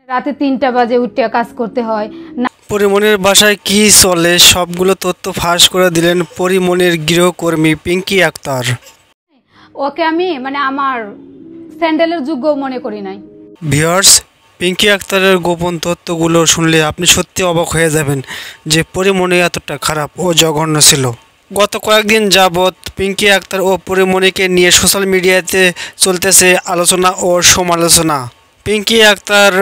রাতে 3টা বাজে উঠে কাজ করতে হয় না। পরিমণির বাসায় কি চলে সবগুলো তথ্য ফাঁস করে দিলেন পরিমণির গৃহকর্মী পিঙ্কি আক্তার। ওকে আমি আমার স্যান্ডেলের যোগ্য মনে করি নাই। ভিউয়ার্স, পিঙ্কি আক্তারের গোপন তথ্যগুলো শুনলে আপনি সত্যি অবাক হয়ে যাবেন যে পরিমণি এতটা খারাপ ও জঘন্য ছিল। গত কয়েকদিন যাবৎ পিঙ্কি আক্তার ও পরিমণিকে নিয়ে সোশ্যাল মিডিয়াতে চলতেছে আলোচনা ও সমালোচনা। পিঙ্কি আক্তার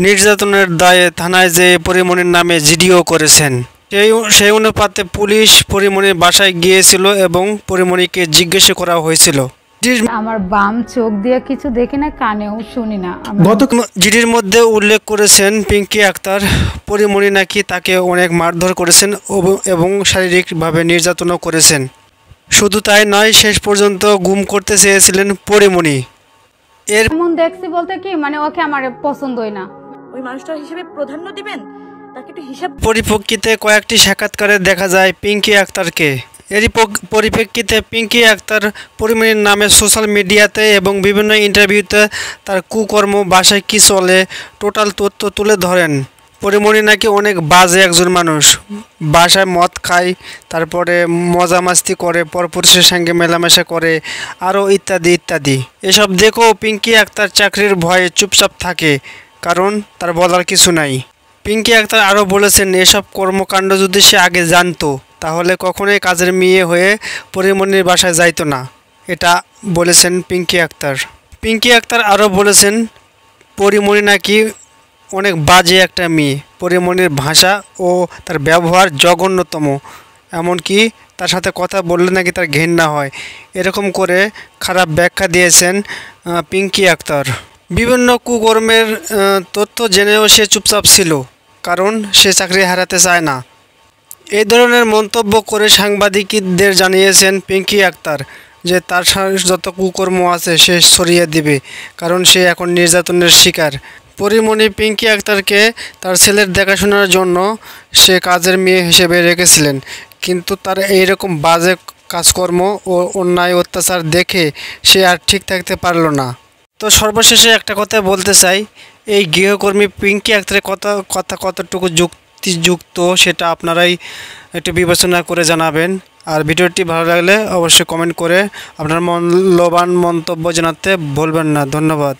নির্যাতনের দায়ে থানায় যেয়ে পরিমণির নামে জিডিও করেছেন। সেই অনুপাতে পুলিশ পরিমণির বাসায় গিয়েছিল এবং পরিমণিকে জিজ্ঞাসা করা হয়েছিল। আমার বাম চোখ দিয়ে কিছু দেখি না, কানেও শুনি না। জিডির মধ্যে উল্লেখ করেছেন পিঙ্কি আক্তার পরিমণি নাকি তাকে অনেক মারধর করেছেন এবং শারীরিকভাবে নির্যাতনও করেছেন। শুধু তাই নয়, শেষ পর্যন্ত গুম করতে চেয়েছিলেন পরিমণি। এমন দেখছি বলতে কি ওকে আমার পছন্দই না। ওই মানুষটার হিসেবে প্রাধান্য দিবেন, তাকে একটু হিসাব। পরিপ্রেক্ষিতে কয়েকটি সাক্ষাৎকারে দেখা যায় পিঙ্কি আক্তারকে। এরই পরিপ্রেক্ষিতে পিঙ্কি আক্তার পরিমণির নামে সোশ্যাল মিডিয়াতে এবং বিভিন্ন ইন্টারভিউতে তার কুকর্ম, বাসায় কী চলে টোটাল তথ্য তুলে ধরেন। পরিমণি নাকি অনেক বাজে একজন মানুষ, বাসায় মদ খায়, তারপরে মজা মাস্তি করে, পরপুরুষের সঙ্গে মেলামেশা করে, আরও ইত্যাদি ইত্যাদি। এসব দেখেও পিঙ্কি আক্তার চাকরির ভয়ে চুপচাপ থাকে, কারণ তার বলার কিছু নাই। পিঙ্কি আক্তার আরও বলেছেন, এসব কর্মকাণ্ড যদি সে আগে জানতো তাহলে কখনোই কাজের মেয়ে হয়ে পরিমণির বাসায় যাইতো না। এটা বলেছেন পিঙ্কি আক্তার। পিঙ্কি আক্তার আরও বলেছেন, পরিমণি নাকি অনেক বাজে একটা মেয়ে, পরিমণির ভাষা ও তার ব্যবহার জঘন্যতম, এমনকি তার সাথে কথা বললে নাকি তার ঘেন্না হয়। এরকম করে খারাপ ব্যাখ্যা দিয়েছেন পিঙ্কি আক্তার। বিভিন্ন কুকর্মের তথ্য জেনেও সে চুপচাপ ছিল, কারণ সে চাকরি হারাতে চায় না। এই ধরনের মন্তব্য করে সাংবাদিকদের জানিয়েছেন পিঙ্কি আক্তার যে তার যত কুকর্ম আছে সে সরিয়ে দিবে, কারণ সে এখন নির্যাতনের শিকার। পরিমণি পিঙ্কি আক্তারকে তার ছেলের দেখাশোনার জন্য সে কাজের মেয়ে হিসেবে রেখেছিলেন, কিন্তু তার এইরকম বাজে কাজকর্ম ও অন্যায় অত্যাচার দেখে সে আর ঠিক থাকতে পারল না। তো সর্বশেষে একটা কথা বলতে চাই, এই গৃহকর্মী পিঙ্কি আক্তারের কথা কতটুকু যুক্তিযুক্ত সেটা আপনারাই একটু বিবেচনা করে জানাবেন। আর ভিডিওটি ভালো লাগলে অবশ্যই কমেন্ট করে আপনার মূল্যবান মন্তব্য জানাতে ভুলবেন না। ধন্যবাদ।